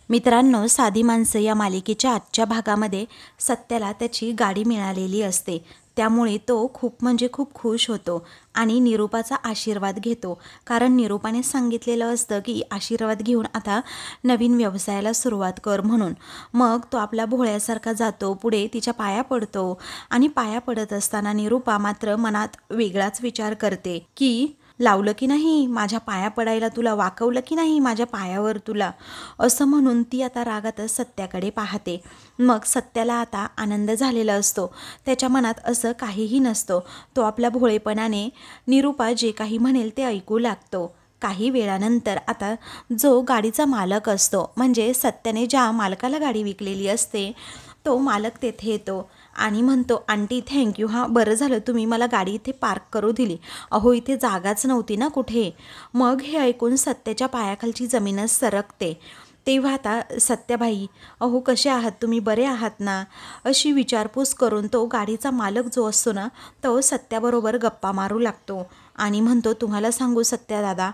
मित्रांनो, साधी माणसं या मालिकेच्या आजच्या भागामध्ये सत्याला त्याची गाडी मिळालेली असते, त्यामुळे तो खूप म्हणजे खूप खुश होतो आणि निरूपाचा आशीर्वाद घेतो. कारण निरूपाने सांगितलेलं असतं की आशीर्वाद घेऊन आता नवीन व्यवसायाला सुरुवात कर म्हणून. मग तो आपला भोळ्यासारखा जातो, पुढे तिच्या पाया पडतो आणि पाया पडत असताना निरूपा मात्र मनात वेगळाच विचार करते की लावलं की नाही माझ्या पाया पडायला तुला, वाकवलं की नाही माझ्या पायावर तुला, असं म्हणून ती आता रागातच सत्याकडे पाहते. मग सत्याला आता आनंद झालेला असतो, त्याच्या मनात असं काहीही नसतो. तो आपल्या भोळेपणाने निरूपा जे काही म्हणेल ते ऐकू लागतो. काही वेळानंतर आता जो गाडीचा मालक असतो, म्हणजे सत्याने ज्या मालकाला गाडी विकलेली असते तो मालक तेथे येतो आणि म्हणतो, आंटी थँक्यू, हां बरं झालं तुम्ही मला गाडी इथे पार्क करू दिली, अहो इथे जागाच नव्हती ना कुठे. मग हे ऐकून सत्याच्या पायाखालची जमीनच सरकते. तेव्हा आता सत्याबाई, अहो कसे आहात तुम्ही, बरे आहात ना, अशी विचारपूस करून तो गाडीचा मालक जो असतो ना तो सत्याबरोबर गप्पा मारू लागतो आणि म्हणतो, तुम्हाला सांगू सत्या दादा,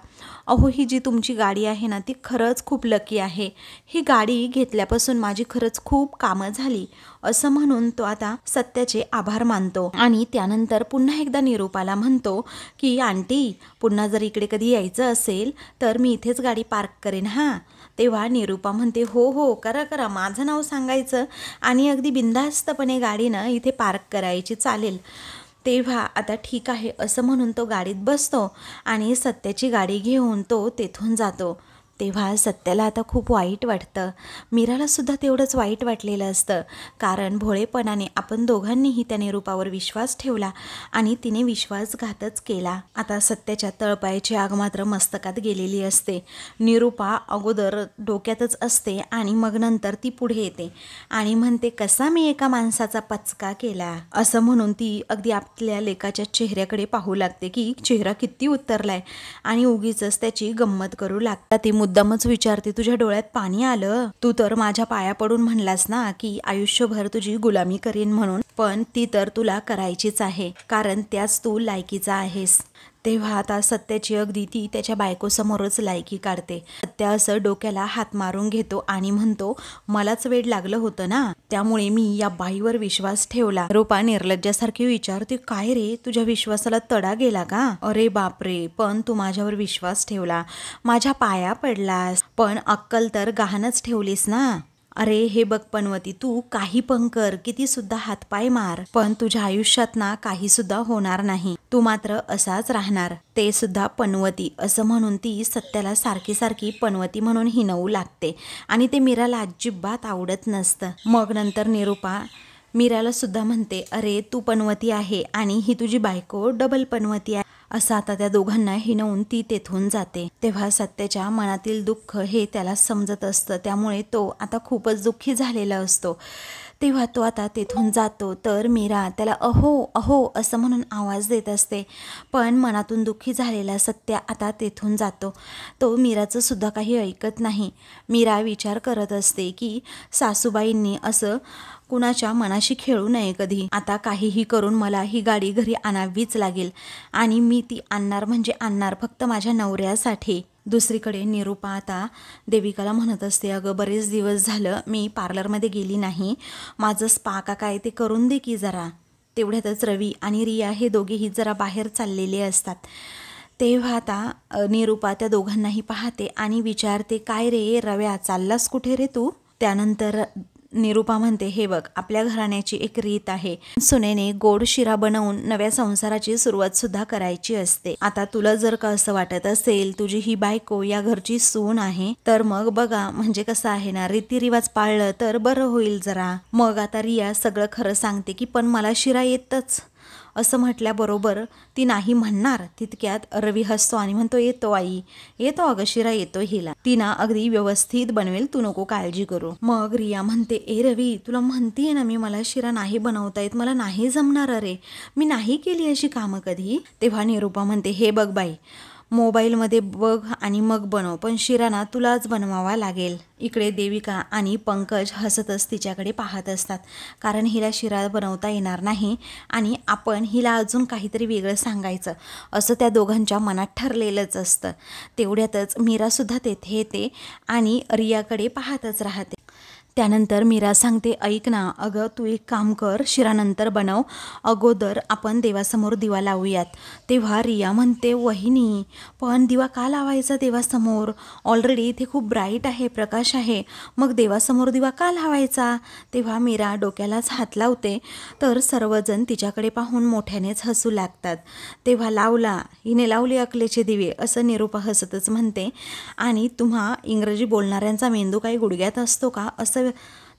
अहो ही जी तुमची गाडी आहे ना ती खरंच खूप लकी आहे, ही गाडी घेतल्यापासून माझी खरंच खूप कामं झाली, असं म्हणून तो आता सत्याचे आभार मानतो. आणि त्यानंतर पुन्हा एकदा निरूपाला म्हणतो की आंटी, पुन्हा जर इकडे कधी यायचं असेल तर मी इथेच गाडी पार्क करेन हां. तेव्हा निरूपा म्हणते, हो हो करा करा, माझं नाव सांगायचं आणि अगदी बिनधास्तपणे गाडीनं इथे पार्क करायची, चालेल. तेव्हा आता ठीक आहे असं म्हणून तो गाडीत बसतो आणि सत्याची गाडी घेऊन तो तेथून जातो. तेव्हा सत्याला आता खूप वाईट वाटतं. मीरालासुद्धा तेवढंच वाईट वाटलेलं असतं, कारण भोळेपणाने आपण दोघांनीही त्या निरूपावर विश्वास ठेवला आणि तिने विश्वासघातच केला. आता सत्याच्या तळपायाची आग मात्र मस्तकात गेलेली असते. निरूपा अगोदर डोक्यातच असते आणि मग नंतर ती पुढे येते आणि म्हणते, कसा मी एका माणसाचा पचका केला, असं म्हणून ती अगदी आपल्या लेकाच्या चेहऱ्याकडे पाहू लागते की चेहरा किती उतरलाय आणि उगीच त्याची गंमत करू लागतात. ती मुद्दामच विचारते, तुझ्या डोळ्यात पाणी आलं, तू तर माझ्या पाया पडून म्हणलास ना की आयुष्यभर तुझी गुलामी करीन म्हणून, पण ती तर तुला करायचीच आहे कारण त्याच तू लायकीचा आहेस. तेव्हा आता सत्याची अगदी ती त्याच्या बायकोसमोरच लायकी काढते. सत्या असं डोक्याला हात मारून घेतो आणि म्हणतो, मलाच वेड लागलं होतं ना, त्यामुळे मी या बाईवर विश्वास ठेवला. रूपा निर्लज्जासारखी विचारते, काय रे तुझ्या विश्वासाला तडा गेला का? अरे बापरे, पण तू माझ्यावर विश्वास ठेवला, माझ्या पाया पडलास, पण अक्कल तर गहाणच ठेवलीस ना. अरे हे बघ पनवती, तू काही पण कर, किती सुद्धा हातपाय मार, पण तुझ्या आयुष्यात ना काही सुद्धा होणार नाही, तू मात्र असाच राहणार, ते सुद्धा पनवती, असं म्हणून ती सत्याला सारखी सारखी पनवती म्हणून हिणवू लागते आणि ते मीराला अजिबात आवडत नसतं. मग नंतर निरूपा मीराला सुद्धा म्हणते, अरे तू पनवती आहे आणि ही तुझी बायको डबल पनवती आहे, असं आता त्या दोघांना हिणवून ती तेथून जाते. तेव्हा सत्याच्या मनातील दुःख हे त्याला समजत असतं, त्यामुळे तो आता खूपच दुःखी झालेला असतो. तेव्हा तो आता तेथून जातो तर मीरा त्याला अहो अहो असं म्हणून आवाज देत असते, पण मनातून दुःखी झालेला सत्या आता तेथून जातो. तो मीराचं सुद्धा काही ऐकत नाही. मीरा विचार करत असते की सासूबाईंनी असं कुणाच्या मनाशी खेळू नये कधी, आता काहीही करून मला ही गाडी घरी आणावीच लागेल आणि मी ती आणणार म्हणजे आणणार फक्त माझ्या नवऱ्यासाठी. दुसरीकडे निरूपा आता देविकाला म्हणत असते, अगं बरेच दिवस झालं मी पार्लरमध्ये गेली नाही, माझं स्पा का काय ते करून दे की जरा. तेवढ्यातच रवी आणि रिया हे दोघेही जरा बाहेर चाललेले असतात. तेव्हा आता निरूपा त्या दोघांनाही पाहते आणि विचारते, काय रे रव्या, चाललास कुठे रे तू? त्यानंतर निरूपा म्हणते, हे बघ आपल्या घराण्याची एक रीत आहे, सुनेने गोड शिरा बनवून नव्या संसाराची सुरुवात सुद्धा करायची असते. आता तुला जर का असं वाटत असेल तुझी ही बायको या घरची सून आहे तर मग बघा, म्हणजे कसं आहे ना, रीतिरिवाज पाळलं तर बरं होईल जरा. मग आता रिया सगळं खरं सांगते की पण मला शिरा येतच, असं म्हटल्याबरोबर ती नाही म्हणणार तितक्यात रवी हसतो आणि म्हणतो, येतो आई, येतो, अगं शिरा येतो हिला, ती ना अगदी व्यवस्थित बनवेल, तू नको काळजी करू. मग रिया म्हणते, ए रवी, तुला म्हणतीये ना मी, मला शिरा नाही बनवता येत, मला नाही जमणार, अरे मी नाही केली अशी कामं कधी. तेव्हा निरूपा म्हणते, हे बघ बाई, मोबाईलमध्ये बघ आणि मग बनव, पण शिरा ना तुलाच बनवावा लागेल. इकडे देविका आणि पंकज हसतच तिच्याकडे पाहत असतात, कारण हिला शिरा बनवता येणार नाही आणि आपण हिला अजून काहीतरी वेगळं सांगायचं असं त्या दोघांच्या मनात ठरलेलंच असतं. तेवढ्यातच मीरासुद्धा तेथे येते आणि रियाकडे पाहतच राहते. त्यानंतर मीरा सांगते, ऐक ना अगं, तू एक काम कर, शिरानंतर बनव, अगोदर आपण देवासमोर दिवा लावूयात. तेव्हा रिया म्हणते, वहिनी पण दिवा का लावायचा देवासमोर? ऑलरेडी इथे खूप ब्राईट आहे, प्रकाश आहे, मग देवासमोर दिवा का लावायचा? तेव्हा मीरा डोक्यालाच हात लावते, तर सर्वजण तिच्याकडे पाहून मोठ्यानेच हसू लागतात. तेव्हा हिने लावले अकलेचे दिवे असं निरूपा हसतच म्हणते. आणि तुम्हा इंग्रजी बोलणाऱ्यांचा मेंदू काही गुडघ्यात असतो का असं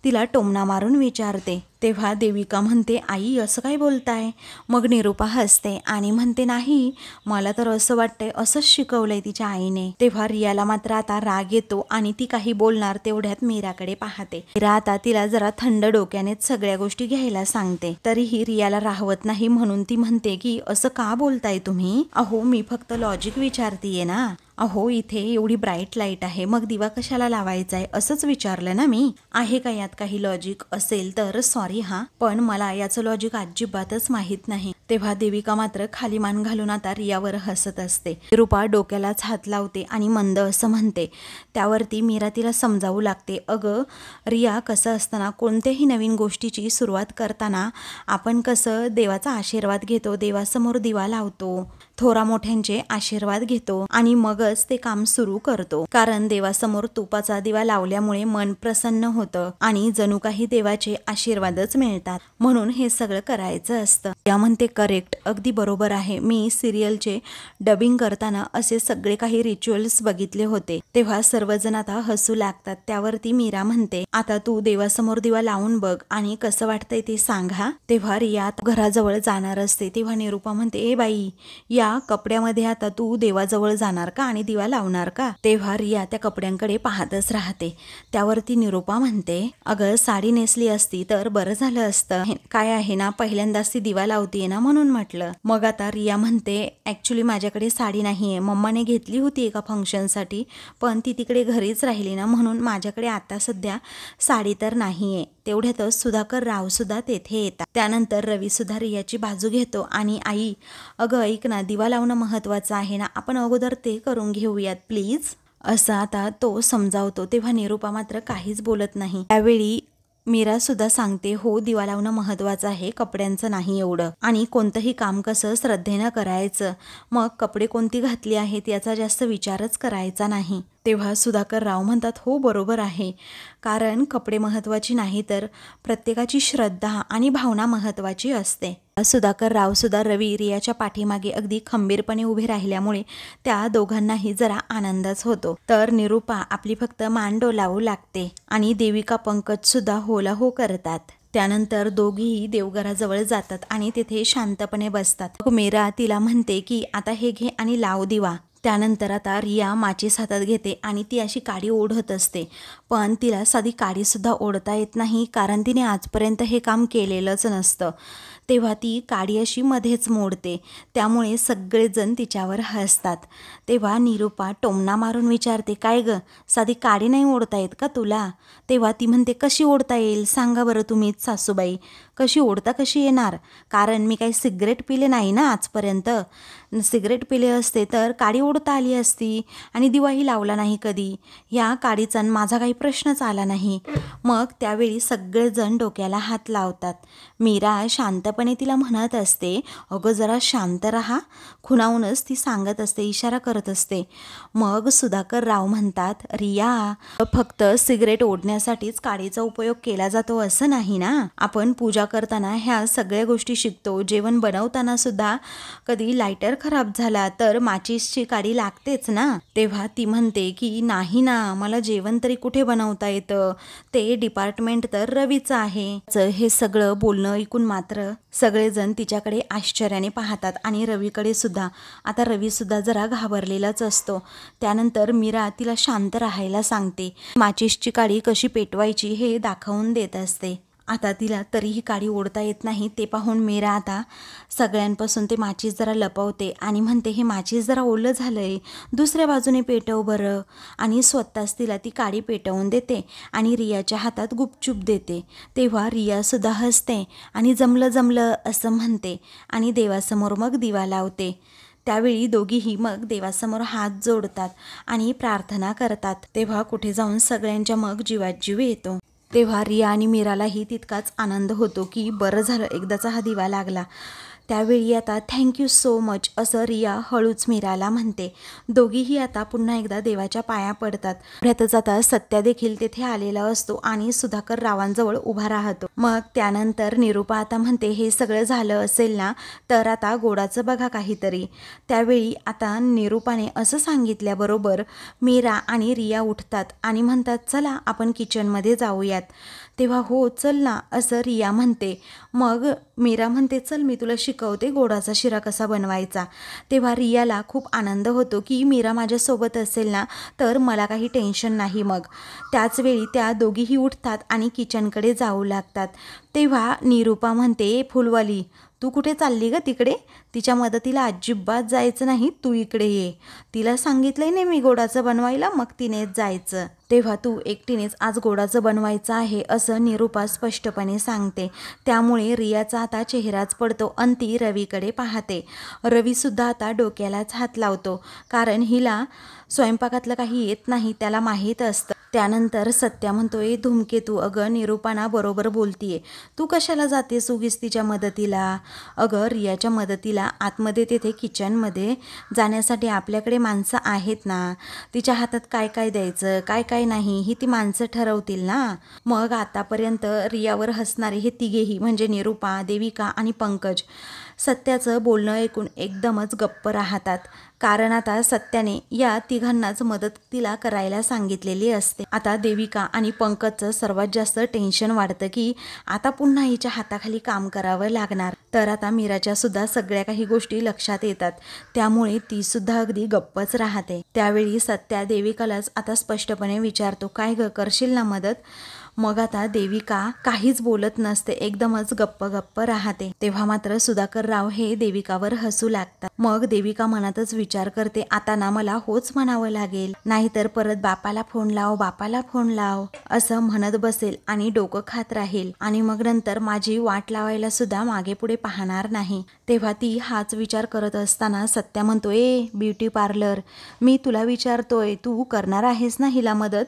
तिला टोमणा मारून विचारते. तेव्हा देविका म्हणते, आई असं काय बोलताय? मग निरूपा हसते आणि म्हणते, नाही मला तर असं वाटतंय, असंच शिकवलंय तिच्या आईने. तेव्हा रियाला मात्र आता राग येतो आणि ती काही बोलणार तेवढ्यात मीराकडे पाहते. मीरा आता तिला जरा थंड डोक्यानेच सगळ्या गोष्टी घ्यायला सांगते. तरीही रियाला राहवत नाही, म्हणून ती म्हणते की असं का बोलताय तुम्ही? अहो मी फक्त लॉजिक विचारतीये ना. अहो इथे एवढी ब्राईट लाईट आहे, मग दिवा कशाला लावायचा आहे असंच विचारलं ना मी. आहे का यात काही लॉजिक? असेल तर सॉरी हा, पण मला याचं लॉजिक अजिबातच माहीत नाही. तेव्हा देविका मात्र खाली मान घालून आता रियावर हसत असते. निरूपा डोक्यालाच हात लावते आणि मंद असं म्हणते. त्यावरती मीरा तिला समजावू लागते, अगं रिया, कसं असताना कोणत्याही नवीन गोष्टीची सुरुवात करताना आपण कसं देवाचा आशीर्वाद घेतो, देवासमोर दिवा लावतो, थोरा मोठ्यांचे आशीर्वाद घेतो आणि मगच ते काम सुरू करतो. कारण देवासमोर तुपाचा दिवा लावल्यामुळे मन प्रसन्न होतं आणि जणू काही देवाचे आशीर्वादच मिळतात, म्हणून हे सगळं करायचं असतं. या म्हणते, करेक्ट, अगदी बरोबर आहे. मी सिरियलचे डबिंग करताना असे सगळे काही रिच्युअल्स बघितले होते. तेव्हा सर्वजण आता हसू लागतात. त्यावरती मीरा म्हणते, आता तू देवासमोर दिवा लावून बघ आणि कसं वाटतंय ते सांग हा. तेव्हा रिया घराजवळ जाणार असते. तेव्हा निरूपा म्हणते, ए बाई, या कपड्यामध्ये आता तू देवाजवळ जाणार का आणि दिवा लावणार का? तेव्हा रिया त्या कपड्यांकडे पाहतच राहते. त्यावरती निरूपा म्हणते, अगं साडी नेसली असती तर बरं झालं असतं. काय आहे ना, पहिल्यांदाच ती दिवा लावतीये ना, म्हणून म्हटलं. मग आता रिया म्हणते, ऍक्च्युली माझ्याकडे साडी नाहीये, मम्माने घेतली होती एका फंक्शनसाठी, पण ती तिकडे घरीच राहिली ना, म्हणून माझ्याकडे आता सध्या साडी तर नाहीये. तेवढ्यातच सुधाकर राव सुद्धा तेथे येतात. त्यानंतर रवी सुद्धा रियाची बाजू घेतो आणि आई, अगं ऐक ना, दिवा लावणं महत्वाचं आहे ना, आपण अगोदर ते करून घेऊयात प्लीज, असं आता तो समजावतो. तेव्हा निरूपा मात्र काहीच बोलत नाही. त्यावेळी मीरा सुद्धा सांगते, हो दिवा लावणं महत्वाचं आहे, कपड्यांचं नाही एवढं, आणि कोणतंही काम कसं श्रद्धेनं करायचं, मग कपडे कोणती घातली आहेत याचा जास्त विचारच करायचा नाही. तेव्हा सुधाकर राव म्हणतात, हो बरोबर आहे, कारण कपडे महत्वाची नाही तर प्रत्येकाची श्रद्धा आणि भावना महत्वाची असते. सुधाकर राव सुद्धा रवी रियाच्या पाठीमागे अगदी खंबीरपणे उभे राहिल्यामुळे त्या दोघांनाही जरा आनंदच होतो. तर निरूपा आपली फक्त मान डोलावू लागते आणि देविका पंकज सुद्धा होला हो करतात. त्यानंतर दोघीही देवघराजवळ जातात आणि तिथे शांतपणे बसतात. मीरा तिला म्हणते की आता हे घे आणि लाव दिवा. त्यानंतर आता रिया माचीस हातात घेते आणि ती अशी काडी ओढत असते, पण तिला साधी काडीसुद्धा ओढता येत नाही, कारण तिने आजपर्यंत हे काम केलेलंच नसतं. तेव्हा ती काडी अशी मध्येच मोडते, त्यामुळे सगळेजण तिच्यावर हसतात. तेव्हा निरूपा टोमणा मारून विचारते, काय ग, साधी काडी नाही ओढता येत का तुला? तेव्हा ती म्हणते, कशी ओढता येईल सांगा बरं तुम्हीच सासूबाई, कशी ओढता कशी येणार? कारण मी काही सिगरेट पिले नाही ना आजपर्यंत. सिगरेट पिले असते तर काडी ओढता आली असती आणि दिवाही लावला नाही कधी. या काडीचा माझा काही प्रश्नच आला नाही. मग त्यावेळी सगळेजण डोक्याला हात लावतात. मीरा शांतपणे तिला म्हणत असते, अगं जरा शांत राहा. खुणावूनच ती सांगत असते, इशारा करत असते. मग सुधाकर राव म्हणतात, रिया, फक्त सिगरेट ओढण्यासाठीच काडीचा उपयोग केला जातो असं नाही ना. आपण पूजा करताना ह्या सगळ्या गोष्टी शिकतो. जेवण बनवताना सुद्धा कधी लायटर खराब झाला तर माचीसची काडी लागतेच ना. तेव्हा ती म्हणते की नाही ना, मला जेवण तरी कुठे बनवता येतं, ते डिपार्टमेंट तर रवीचं आहे. हे सगळं बोलणं ऐकून मात्र सगळेजण तिच्याकडे आश्चर्याने पाहतात आणि रवीकडे सुद्धा. आता रवी सुद्धा जरा घाबरलेलाच असतो. त्यानंतर मीरा तिला शांत राहायला सांगते, माचीसची काडी कशी पेटवायची हे दाखवून देत असते आता तिला तरीही काडी ओढता येत नाही. ते पाहून मीरा आता सगळ्यांपासून ते माचीस जरा लपवते आणि म्हणते, हे माचीस जरा ओलं झालंय, दुसऱ्या बाजूने पेटव बरं. आणि स्वतःच तिला ती काडी पेटवून देते आणि रियाच्या हातात गुपचूप देते. तेव्हा रियासुद्धा हसते आणि जमलं जमलं असं म्हणते आणि देवासमोर मग दिवा लावते. त्यावेळी दोघीही मग देवासमोर हात जोडतात आणि प्रार्थना करतात. तेव्हा कुठे जाऊन सगळ्यांच्या मग जीवात जीव येतो. तेव्हा रिया आणि मीरालाही तितकाच आनंद होतो की बरं झालं, एकदाचा हा दिवा लागला. त्यावेळी आता थँक्यू सो मच असं रिया हळूच मीराला म्हणते. दोघीही आता पुन्हा एकदा देवाच्या पाया पडतात. त्यातच आता सत्या देखील तेथे आलेला असतो आणि सुधाकर रावांजवळ उभा राहतो. मग त्यानंतर निरूपा आता म्हणते, हे सगळं झालं असेल ना तर आता गोडाचं बघा काहीतरी. त्यावेळी आता निरूपाने असं सांगितल्याबरोबर मीरा आणि रिया उठतात आणि म्हणतात, चला आपण किचनमध्ये जाऊयात. तेव्हा हो चल ना असं रिया म्हणते. मग मीरा म्हणते, चल मी तुला शिकवते गोडाचा शिरा कसा बनवायचा. तेव्हा रियाला खूप आनंद होतो की मीरा माझ्यासोबत असेल ना तर मला काही टेन्शन नाही. मग त्याचवेळी त्या दोघीही उठतात आणि किचनकडे जाऊ लागतात. तेव्हा निरूपा म्हणते, फुलवाली तू कुठे चालली ग तिकडे? तिच्या मदतीला अजिबात जायचं नाही, तू इकडे ये. तिला सांगितलंय नाही मी गोडाचं बनवायला, मग तिनेच जायचं. तेव्हा तू एकटीनेच आज गोडाचं बनवायचं आहे असं निरूपा स्पष्टपणे सांगते. त्यामुळे रियाचा आता चेहराच पडतो आणि ती रवीकडे पाहते. रवीसुद्धा आता डोक्यालाच हात लावतो कारण हिला स्वयंपाकातलं काही येत नाही, त्याला माहीत असतं. त्यानंतर सत्या म्हणतोय, धूमकेतू अगं निरूपाना बरोबर बोलतीये, तू कशाला जातेस उगीच तिच्या मदतीला? अगं रियाच्या मदतीला आतमध्ये तेथे किचनमध्ये जाण्यासाठी आपल्याकडे माणसं आहेत ना. तिच्या हातात काय काय द्यायचं काय काय नाही ही ती माणसं ठरवतील ना. मग आतापर्यंत रियावर हसणारे हे तिघेही म्हणजे निरूपा, देविका आणि पंकज सत्याचं बोलणं ऐकून एकदमच गप्प राहतात. कारण आता सत्याने या तिघांनाच मदत तिला करायला सांगितलेली असते. आता देविका आणि पंकजचं सर्वात जास्त टेन्शन वाढतं की आता पुन्हा हिच्या हाताखाली काम करावं लागणार. तर आता मीराच्या सुद्धा सगळ्या काही गोष्टी लक्षात येतात. त्यामुळे ती सुद्धा अगदी गप्पच राहते. त्यावेळी सत्या देविकालाच आता स्पष्टपणे विचारतो, काय ग करशील ना मदत? मग आता देविका काहीच बोलत नसते, एकदमच गप्प गप्प राहते. तेव्हा मात्र सुधाकर राव हे देविकावर हसू लागतात. मग देविका मनातच विचार करते, आता ना मला होच म्हणावं लागेल, नाहीतर परत बापाला फोन लाव बापाला फोन लाव असं म्हणत बसेल आणि डोकं खात राहील आणि मग नंतर माझी वाट लावायला सुद्धा मागे पुढे पाहणार नाही. तेव्हा ती हाच विचार करत असताना सत्या म्हणतोय, ब्युटी पार्लर मी तुला विचारतोय, तू करणार आहेस ना हिला मदत?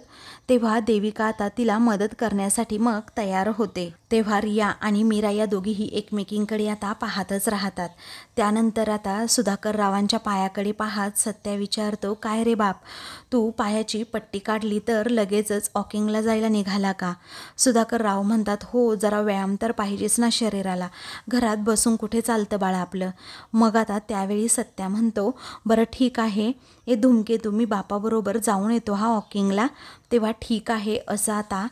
तेव्हा देविका आता तिला मदत करण्यासाठी मग तयार होते. तेव्हा रिया आणि मीरा या दोघीही एकमेकींकडे आता पाहतच राहतात. त्यानंतर आता सुधाकर रावांच्या पायाकडे पाहत सत्या विचारतो, काय रे बाप, तू पायाची पट्टी काढली तर लगेचच वॉकिंगला जायला निघाला का? सुधाकर राव म्हणतात, हो जरा व्यायाम तर पाहिजेच ना शरीराला, घरात बसून कुठे चालतं बाळा आपलं. मग आता त्यावेळी सत्या म्हणतो, बरं ठीक आहे, हे धुमकेतू मी बापाबरोबर जाऊन येतो हा वॉकिंगला. तेव्हा ठीक आहे असं आता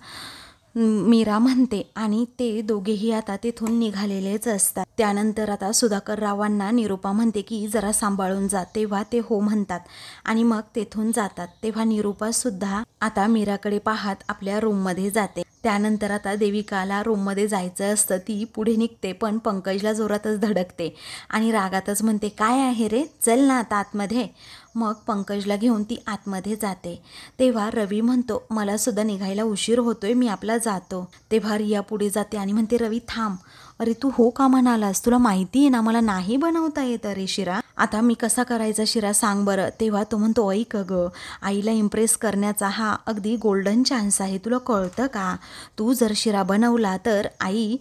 मीरा म्हणते आणि ते दोघेही आता तिथून निघालेलेच असतात. त्यानंतर आता सुधाकर रावांना निरूपा म्हणते की जरा सांभाळून जा. तेव्हा ते हो म्हणतात आणि मग तेथून जातात. तेव्हा निरूपा सुद्धा आता मीराकडे पाहत आपल्या रूममध्ये जाते. त्यानंतर आता देविकाला रूममध्ये जायचं असतं, ती पुढे निघते पण पंकजला जोरातच धडकते आणि रागातच म्हणते, काय आहे रे, चल ना आता आतमध्ये. मग पंकजला घेऊन ती आतमध्ये जाते. तेव्हा रवी म्हणतो, मला सुद्धा निघायला उशीर होतोय, मी आपला जातो. तेव्हा रिया पुढे जाते आणि म्हणते, रवी थांब, अरे तू हो का म्हणालास? तुला माहिती आहे ना मला नाही बनवता येत रे शिरा, आता मी कसा करायचा शिरा सांग बरं. तेव्हा तो म्हणतो, ऐक ग, आईला इम्प्रेस करण्याचा हा अगदी गोल्डन चान्स आहे, तुला कळतं का? तू जर शिरा बनवला तर आई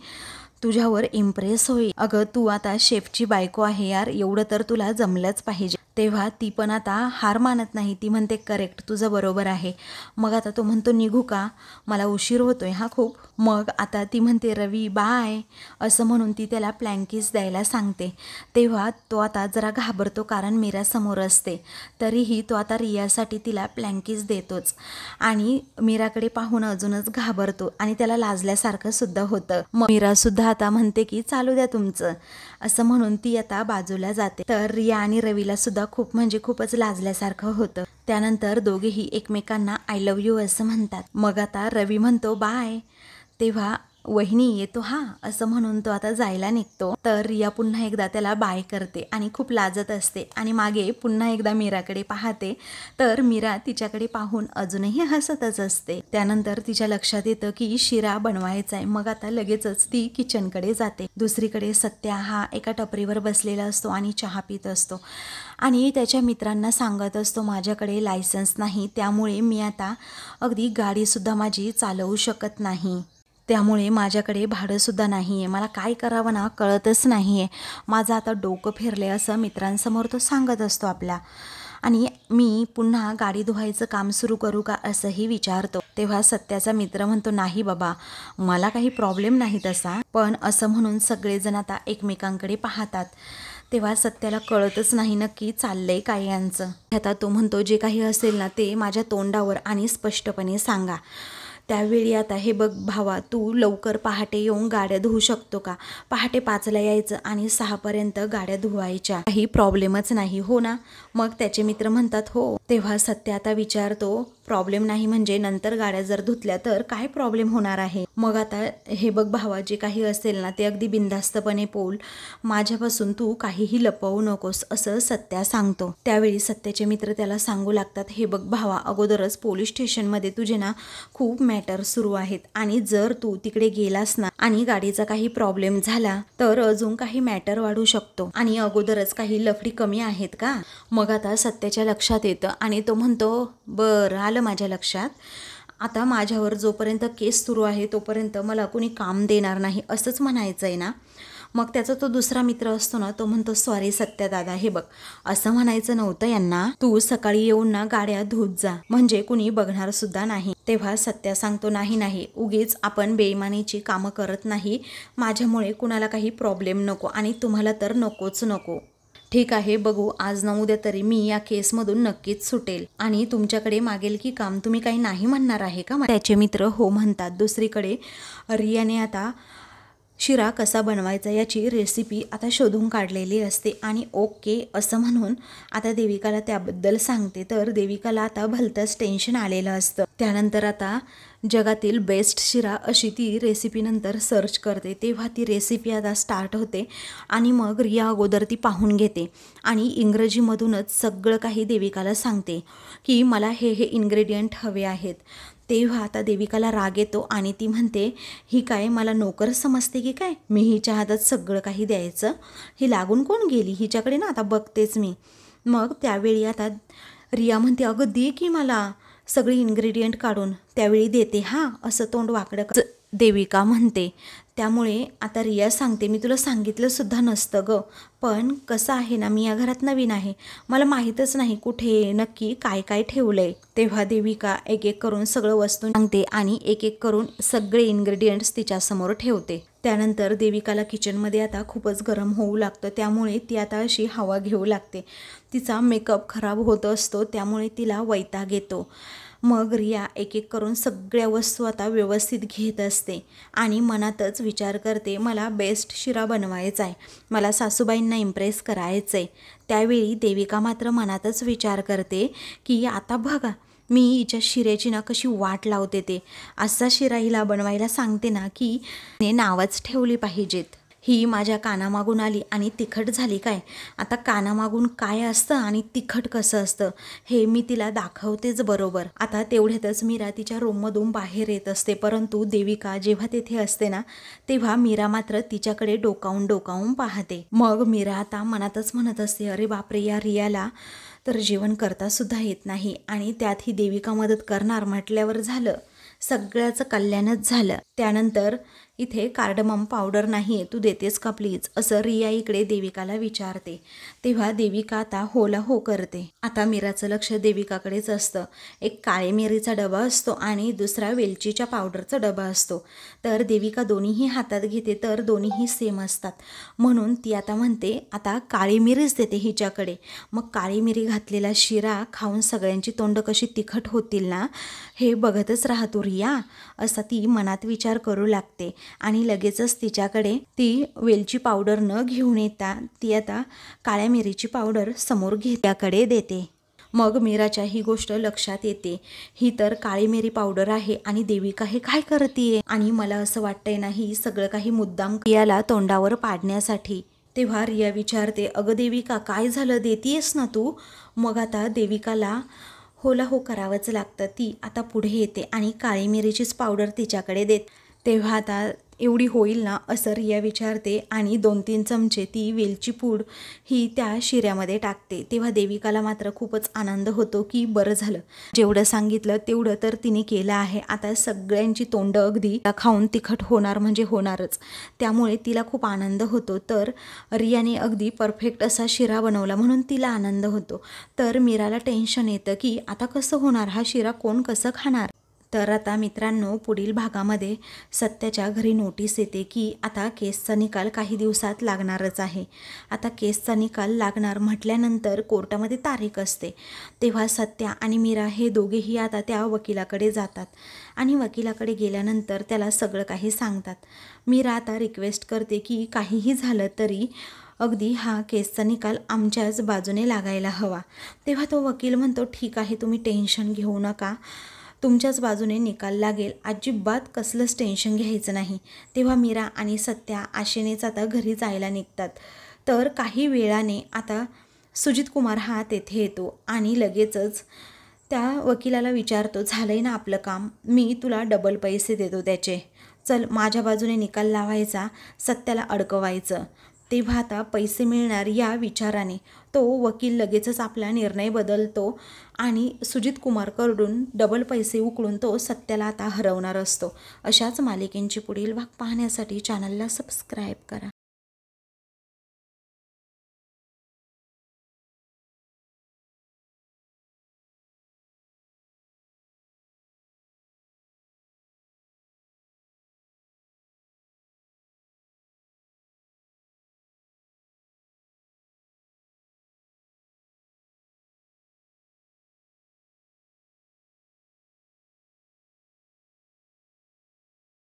तुझ्यावर इम्प्रेस होईल. अगं तू आता शेफची बायको आहे यार, एवढं तर तुला जमलंच पाहिजे. तेव्हा ती पण आता हार मानत नाही, ती म्हणते करेक्ट, तुझं बरोबर आहे. मग आता तो म्हणतो, निघू का, मला उशीर होतोय हा खूप. मग आता ती म्हणते, रवी बाय असं म्हणून ती त्याला प्लँकिस द्यायला सांगते. तेव्हा तो आता जरा घाबरतो कारण मीरा समोर असते. तरीही तो आता रियासाठी तिला प्लँकिस देतोच आणि मीराकडे पाहून अजूनच घाबरतो आणि त्याला लाजल्यासारखं सुद्धा होतं. मग मीरा सुद्धा आता म्हणते की चालू द्या तुमचं असं म्हणून ती आता बाजूला जाते. तर रिया आणि रवीला सुद्धा खूप म्हणजे खूपच लाजल्यासारखं होतं. त्यानंतर दोघेही एकमेकांना आय लव्ह यू असं म्हणतात. मग आता रवी म्हणतो बाय. तेव्हा वहिनी येतो हा, असं म्हणून तो आता जायला निघतो. तर रिया पुन्हा एकदा त्याला बाय करते आणि खूप लाजत असते आणि मागे पुन्हा एकदा मीराकडे पाहते. तर मीरा तिच्याकडे पाहून अजूनही हसतच असते. त्यानंतर तिच्या लक्षात येतं की शिरा बनवायचा आहे. मग आता लगेचच ती किचनकडे जाते. दुसरीकडे सत्या हा एका टपरीवर बसलेला असतो आणि चहा पित असतो आणि त्याच्या मित्रांना सांगत असतो, माझ्याकडे लायसन्स नाही, त्यामुळे मी आता अगदी गाडीसुद्धा माझी चालवू शकत नाही. त्यामुळे माझ्याकडे भाडंसुद्धा नाही आहे. मला काय करावं ना कळतच नाही आहे. माझं आता डोकं फिरले, असं मित्रांसमोर तो सांगत असतो आपला. आणि मी पुन्हा गाडी धुवायचं काम सुरू करू का असंही विचारतो. तेव्हा सत्याचा मित्र म्हणतो, नाही बाबा, मला काही प्रॉब्लेम नाही तसा. पण असं म्हणून सगळेजण आता एकमेकांकडे पाहतात. तेव्हा सत्याला कळतच नाही नक्की चाललंय काय यांचं. आता तो म्हणतो, जे काही असेल ना ते माझ्या तोंडावर आणि स्पष्टपणे सांगा. त्यावेळी आता हे बघ भावा, तू लवकर पहाटे येऊन गाड्या धुवू शकतो का? पहाटे 5ला यायचं आणि 6पर्यंत गाड्या धुवायच्या, काही प्रॉब्लेमच नाही हो ना? मग त्याचे मित्र म्हणतात हो. तेव्हा सत्य आता विचारतो, प्रॉब्लेम नाही म्हणजे नंतर गाड्या जर धुतल्या तर काय प्रॉब्लेम होणार आहे? मग आता हे बघ भावा, जे काही असेल ना ते अगदी बिनधास्तपणे बोल, माझ्यापासून तू काहीही लपवू नकोस, असं सत्या सांगतो. त्यावेळी सत्याचे मित्र त्याला सांगू लागतात, हे बघ भावा, अगोदरच पोलीस स्टेशनमध्ये तुझे ना खूप मॅटर सुरू आहेत आणि जर तू तिकडे गेलास ना आणि गाडीचा काही प्रॉब्लेम झाला तर अजून काही मॅटर वाढू शकतो आणि अगोदरच काही लफडी कमी आहेत का? मग आता सत्याच्या लक्षात येतं आणि तो म्हणतो, बरं आलं माझ्या लक्षात. आता माझ्यावर जोपर्यंत केस सुरू आहे तोपर्यंत मला कोणी काम देणार नाही, असंच म्हणायचं आहे ना? मग त्याचा तो दुसरा मित्र असतो ना, तो म्हणतो, सॉरी सत्या दादा, हे बघ, असं म्हणायचं नव्हतं यांना. तू सकाळी येऊन ना गाड्या धुत जा, म्हणजे कुणी बघणार सुद्धा नाही. तेव्हा सत्या सांगतो, नाही नाही, उगीच आपण बेईमानीची कामं करत नाही. माझ्यामुळे कुणाला काही प्रॉब्लेम नको आणि तुम्हाला तर नकोच नको. ठीक आहे, बघू, आज ना उद्या तरी मी या केसमधून नक्कीच सुटेल आणि तुमच्याकडे मागेल की काम, तुम्ही काही नाही म्हणणार आहे का? त्याचे मित्र हो म्हणतात. दुसरीकडे रियाने आता शिरा कसा बनवायचा याची रेसिपी आता शोधून काढलेली असते आणि ओके असं म्हणून आता देविकाला त्याबद्दल सांगते. तर देविकाला आता भलतंच टेन्शन आलेलं असतं. त्यानंतर आता जगातील बेस्ट शिरा अशी ती रेसिपी नंतर सर्च करते. तेव्हा ती रेसिपी आता स्टार्ट होते आणि मग रिया अगोदर ती पाहून घेते आणि इंग्रजीमधूनच सगळं काही देविकाला सांगते की मला हे इन्ग्रेडियंट हवे आहेत. तेव्हा आता देविकाला राग येतो आणि ती म्हणते, ही काय मला नोकर समजते की काय? मी हिच्या हातात सगळं काही द्यायचं? ही लागून कोण गेली हिच्याकडे ना, आता बघतेच मी. मग त्यावेळी आता रिया म्हणते, अगं दे की मला सगळे इन्ग्रेडियंट काढून. त्यावेळी देते हां, असं तोंड वाकडं देविका म्हणते. त्यामुळे आता रिया सांगते, मी तुला सांगितलं सुद्धा नसतं गं, पण कसं आहे ना, मी या घरात नवीन आहे, मला माहीतच नाही कुठे नक्की काय काय ठेवलंय. तेव्हा देविका एक एक करून सगळं वस्तू सांगते आणि एक एक करून सगळे इन्ग्रेडियंट्स तिच्यासमोर ठेवते. त्यानंतर देविकाला किचनमध्ये आता खूपच गरम होऊ लागतं. त्यामुळे ती आता अशी हवा घेऊ लागते. तिचा मेकअप खराब होत असतो, त्यामुळे तिला वैताग येतो. मग रिया एक एक करून सगळ्या वस्तू आता व्यवस्थित घेत असते आणि मनातच विचार करते, मला बेस्ट शिरा बनवायचा आहे, मला सासूबाईंना इम्प्रेस करायचं आहे. त्यावेळी देविका मात्र मनातच विचार करते की आता बघा, मी हिच्या शिऱ्याची ना कशी वाट लावते, ते असा शिरा हिला बनवायला सांगते ना की नावच ठेवली पाहिजेत. ही माझ्या कानामागून आली आणि तिखट झाली काय? आता कानामागून काय असतं आणि तिखट कसं असतं हे मी तिला दाखवतेच बरोबर. आता तेवढ्यातच मीरा तिच्या रूममधून बाहेर येत असते, परंतु देविका जेव्हा तेथे असते ना तेव्हा मीरा मात्र तिच्याकडे डोकावून पाहते. मग मीरा आता मनातच म्हणत असते, अरे बापरे, या रियाला तर जेवण करता सुद्धा येत नाही आणि त्यात ही देविका मदत करणार म्हटल्यावर झालं, सगळ्याचं कल्याणच झालं. त्यानंतर इथे कार्डमम पावडर नाही आहे, तू देतेस का प्लीज, असं रिया इकडे देविकाला विचारते. तेव्हा देविका आता होला हो करते. आता मीराचं लक्ष देविकाकडेच असतं. एक काळे मिरीचा डबा असतो आणि दुसरा वेलचीच्या पावडरचा डबा असतो. तर देविका दोन्हीही हातात घेते, तर दोन्हीही सेम असतात, म्हणून ती आता म्हणते, आता काळी मिरीच देते हिच्याकडे. मग काळी मिरी घातलेला शिरा खाऊन सगळ्यांची तोंड कशी तिखट होतील ना, हे बघतच राहतो रिया, असा ती मनात विचार करू लागते. आणि लगेचच तिच्याकडे ती वेलची पावडर न घेऊन येता ती आता काळ्या मिरीची पावडर समोर घेत्याकडे देते. मग मीराच्या ही गोष्ट लक्षात येते, ही तर काळी मिरी पावडर आहे आणि देविका हे काय करतीये, आणि मला असं वाटतंय ना ही सगळं काही मुद्दाम रियाला तोंडावर पाडण्यासाठी. तेव्हा रिया विचारते, अगं देविका काय झालं, देतीयस ना तू? मग आता देविकाला होला हो करावंच लागतं. ती आता पुढे येते आणि काळी मिरीचीच पावडर तिच्याकडे देत. तेव्हा आता एवढी होईल ना असं रिया विचारते आणि 2-3 चमचे ती वेलची पूड ही त्या शिऱ्यामध्ये टाकते. तेव्हा देविकाला मात्र खूपच आनंद होतो की बरं झालं, जेवढं सांगितलं तेवढं तर तिने केलं आहे. आता सगळ्यांची तोंडं अगदी खाऊन तिखट होणार म्हणजे होणारच, त्यामुळे तिला खूप आनंद होतो. तर रियाने अगदी परफेक्ट असा शिरा बनवला म्हणून तिला आनंद होतो. तर मीराला टेन्शन येतं की आता कसं होणार, हा शिरा कोण कसं खाणार. तर आता मित्रांनो पुढील भागामध्ये सत्याच्या घरी नोटीस येते की आता केसचा निकाल काही दिवसात लागणारच आहे. आता केसचा निकाल लागणार म्हटल्यानंतर कोर्टामध्ये तारीख असते. तेव्हा सत्या आणि मीरा हे दोघेही आता त्या वकिलाकडे जातात आणि वकिलाकडे गेल्यानंतर त्याला सगळं काही सांगतात. मीरा आता रिक्वेस्ट करते की काहीही झालं तरी अगदी हा केसचा निकाल आमच्याच बाजूने लागायला हवा. तेव्हा तो वकील म्हणतो, ठीक आहे तुम्ही टेन्शन घेऊ नका, तुमच्याच बाजूने निकाल लागेल, अजिबात कसलंच टेन्शन घ्यायचं नाही. तेव्हा मीरा आणि सत्या आशेनेच आता घरी जायला निघतात. तर काही वेळाने आता सुजित कुमार हा तेथे येतो आणि लगेचच त्या वकिलाला विचारतो, झालंय ना आपलं काम, मी तुला डबल पैसे देतो त्याचे, चल माझ्या बाजूने निकाल लावायचा, सत्याला अडकवायचं. तेव्हा आता पैसे मिळणार या विचाराने तो वकील लगेचच आपला निर्णय बदलतो आणि सुजित कुमारकडून डबल पैसे उकळून तो सत्याला आता हरवणार असतो. अशाच मालिकेंची पुढील भाग पाहण्यासाठी चॅनलला सबस्क्राईब करा.